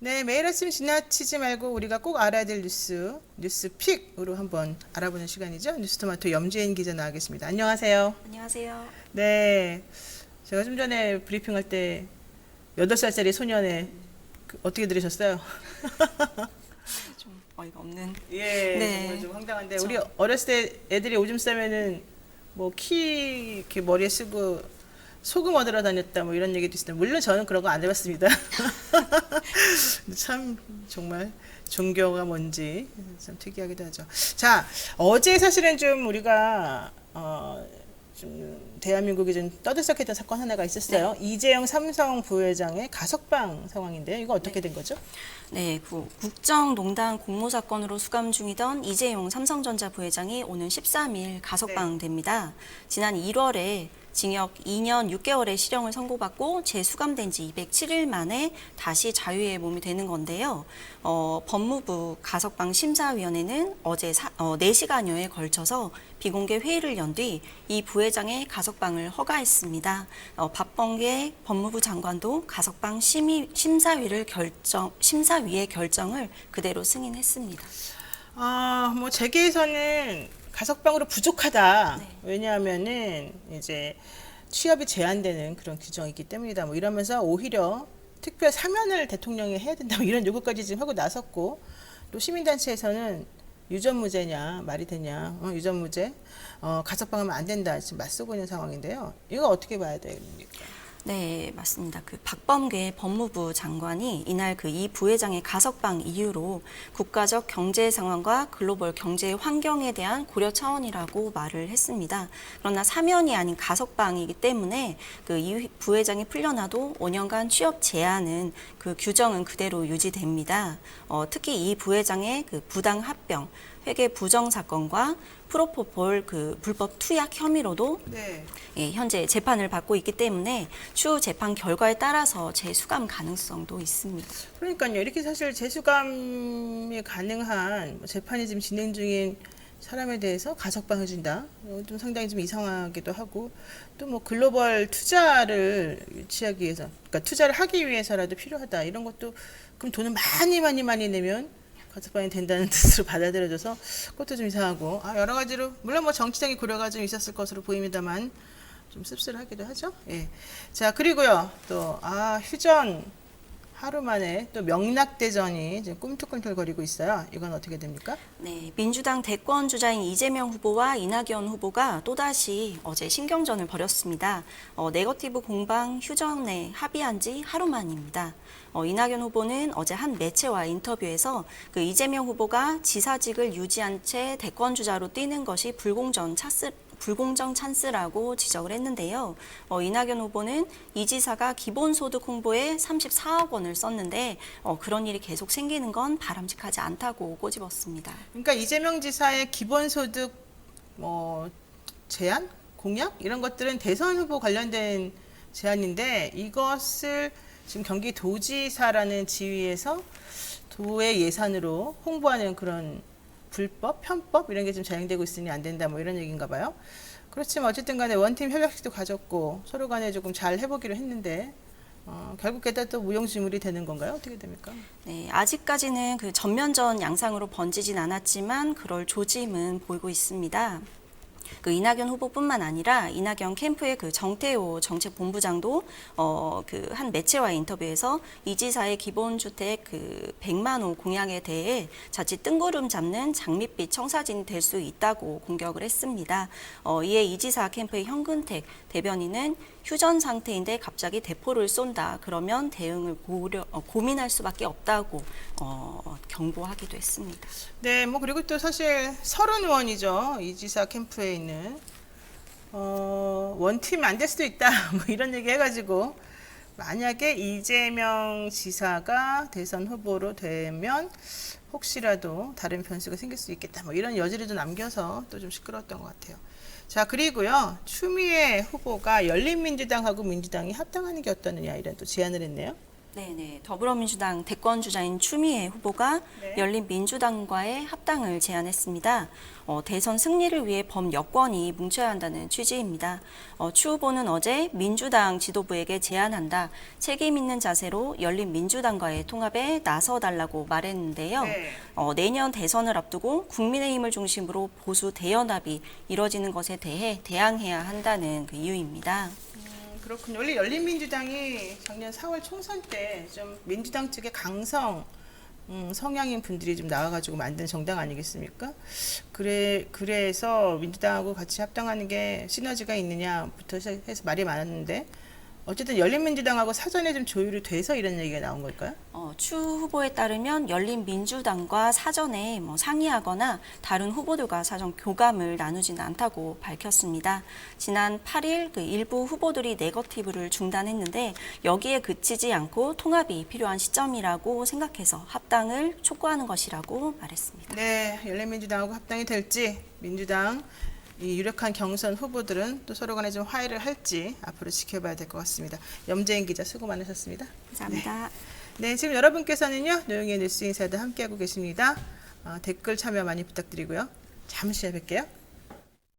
네, 매일 아침 지나치지 말고 우리가 꼭 알아야 될 뉴스픽으로 한번 알아보는 시간이죠. 뉴스토마토 염주인 기자 나와 계십니다. 안녕하세요. 안녕하세요. 네, 제가 좀 전에 브리핑할 때 8살짜리 소년의 어떻게 들으셨어요? 좀 어이가 없는. 예, 네. 정말 좀 황당한데 저- 우리 어렸을 때 애들이 오줌 싸면은 뭐 키 이렇게 머리에 쓰고 소금 얻으러 다녔다 뭐 이런 얘기도 있어요. 물론 저는 그런 거 안 해봤습니다. 참 정말 종교가 뭔지 참 특이하기도 하죠. 자, 어제 사실은 좀 우리가 좀 대한민국이 좀 떠들썩했던 사건 하나가 있었어요. 이재용 삼성 부회장의 가석방 상황인데요. 이거 어떻게 된 거죠? 네, 국정농단 공모 사건으로 수감 중이던 이재용 삼성전자 부회장이 오는 13일 가석방됩니다. 지난 1월에 징역 2년 6개월의 실형을 선고받고 재수감된 지 207일 만에 다시 자유의 몸이 되는 건데요. 법무부 가석방 심사위원회는 어제 4시간여에 걸쳐서 비공개 회의를 연 뒤 이 부회장의 가석방을 허가했습니다. 박범계 법무부 장관도 가석방 심사위의 결정을 그대로 승인했습니다. 뭐 재계에서는 가석방으로 부족하다. 네. 왜냐하면은 이제 취업이 제한되는 그런 규정이기 때문이다. 뭐 이러면서 오히려 특별 사면을 대통령이 해야 된다. 뭐 이런 요구까지 지금 하고 나섰고 또 시민단체에서는 유전무죄냐 말이 되냐 유전무죄 가석방하면 안 된다 지금 맞서고 있는 상황인데요. 이거 어떻게 봐야 됩니까? 네, 맞습니다. 박범계 법무부 장관이 이날 이 부회장의 가석방 이유로 국가적 경제 상황과 글로벌 경제 환경에 대한 고려 차원이라고 말을 했습니다. 그러나 사면이 아닌 가석방이기 때문에 이 부회장이 풀려나도 5년간 취업 제한은 규정은 그대로 유지됩니다. 특히 이 부회장의 부당 합병, 회계 부정 사건과 프로포폴 불법 투약 혐의로도 네. 현재 재판을 받고 있기 때문에 추후 재판 결과에 따라서 재수감 가능성도 있습니다. 그러니까요. 이렇게 사실 재수감이 가능한 재판이 지금 진행 중인 사람에 대해서 가석방해 준다. 좀 상당히 좀 이상하기도 하고 또 뭐 글로벌 투자를 유치하기 위해서, 그러니까 투자를 하기 위해서라도 필요하다. 이런 것도 그럼 돈을 많이 내면 가석방이 된다는 뜻으로 받아들여져서 그것도 좀 이상하고 여러 가지로 물론 뭐 정치적인 고려가 좀 있었을 것으로 보입니다만 좀 씁쓸하기도 하죠. 예. 자, 그리고요. 또 휴전 하루 만에 또 명락대전이 지금 꿈틀꿈틀거리고 있어요. 이건 어떻게 됩니까? 네, 민주당 대권 주자인 이재명 후보와 이낙연 후보가 또다시 어제 신경전을 벌였습니다. 네거티브 공방 휴전에 합의한 지 하루 만입니다. 이낙연 후보는 어제 한 매체와 인터뷰에서 이재명 후보가 지사직을 유지한 채 대권 주자로 뛰는 것이 불공정 찬스라고 지적을 했는데요. 이낙연 후보는 이 지사가 기본소득 홍보에 34억 원을 썼는데 그런 일이 계속 생기는 건 바람직하지 않다고 꼬집었습니다. 그러니까 이재명 지사의 기본소득 제한, 공약 이런 것들은 대선 후보 관련된 제안인데 이것을 지금 경기도지사라는 지위에서 도의 예산으로 홍보하는 그런 불법, 편법 이런 게 좀 자행되고 있으니 안 된다 뭐 이런 얘기인가 봐요. 그렇지만 어쨌든 간에 원팀 협약식도 가졌고 서로 간에 조금 잘 해보기로 했는데 결국 게다 또 무용지물이 되는 건가요? 어떻게 됩니까? 네, 아직까지는 전면전 양상으로 번지진 않았지만 그럴 조짐은 보이고 있습니다. 이낙연 후보뿐만 아니라 이낙연 캠프의 정태호 정책본부장도 한 매체와의 인터뷰에서 이 지사의 기본주택 100만 호 공약에 대해 자칫 뜬구름 잡는 장밋빛 청사진이 될 수 있다고 공격을 했습니다. 이에 이 지사 캠프의 현근택 대변인은 휴전 상태인데 갑자기 대포를 쏜다. 그러면 대응을 고민할 수밖에 없다고 경고하기도 했습니다. 네, 뭐 그리고 또 사실 서른 의원이죠. 이 지사 캠프에 있는 원팀 안 될 수도 있다. 뭐 이런 얘기 해가지고 만약에 이재명 지사가 대선 후보로 되면 혹시라도 다른 변수가 생길 수 있겠다. 뭐 이런 여지를 좀 남겨서 또 좀 시끄러웠던 것 같아요. 자, 그리고요. 추미애 후보가 열린민주당하고 민주당이 합당하는 게 어떠느냐 이런 또 제안을 했네요. 네네. 더불어민주당 대권 주자인 추미애 후보가 네. 열린민주당과의 합당을 제안했습니다. 대선 승리를 위해 범여권이 뭉쳐야 한다는 취지입니다. 추 후보는 어제 민주당 지도부에게 제안한다, 책임 있는 자세로 열린민주당과의 통합에 나서달라고 말했는데요. 네. 내년 대선을 앞두고 국민의힘을 중심으로 보수 대연합이 이뤄지는 것에 대해 대항해야 한다는 그 이유입니다. 그렇군요. 원래 열린민주당이 작년 4월 총선 때 좀 민주당 측의 강성 성향인 분들이 좀 나와가지고 만든 정당 아니겠습니까? 그래서 민주당하고 같이 합당하는 게 시너지가 있느냐부터 해서 말이 많았는데 어쨌든 열린민주당하고 사전에 좀 조율이 돼서 이런 얘기가 나온 걸까요? 추 후보에 따르면 열린민주당과 사전에 상의하거나 다른 후보들과 사전 교감을 나누지는 않다고 밝혔습니다. 지난 8일 그 일부 후보들이 네거티브를 중단했는데 여기에 그치지 않고 통합이 필요한 시점이라고 생각해서 합당을 촉구하는 것이라고 말했습니다. 네, 열린민주당하고 합당이 될지 민주당 이 유력한 경선 후보들은 또 서로 간에 좀 화해를 할지 앞으로 지켜봐야 될 것 같습니다. 염재인 기자 수고 많으셨습니다. 감사합니다. 네, 지금 여러분께서는요, 노영의 뉴스 인사이드 함께하고 계십니다. 댓글 참여 많이 부탁드리고요. 잠시 후에 뵐게요.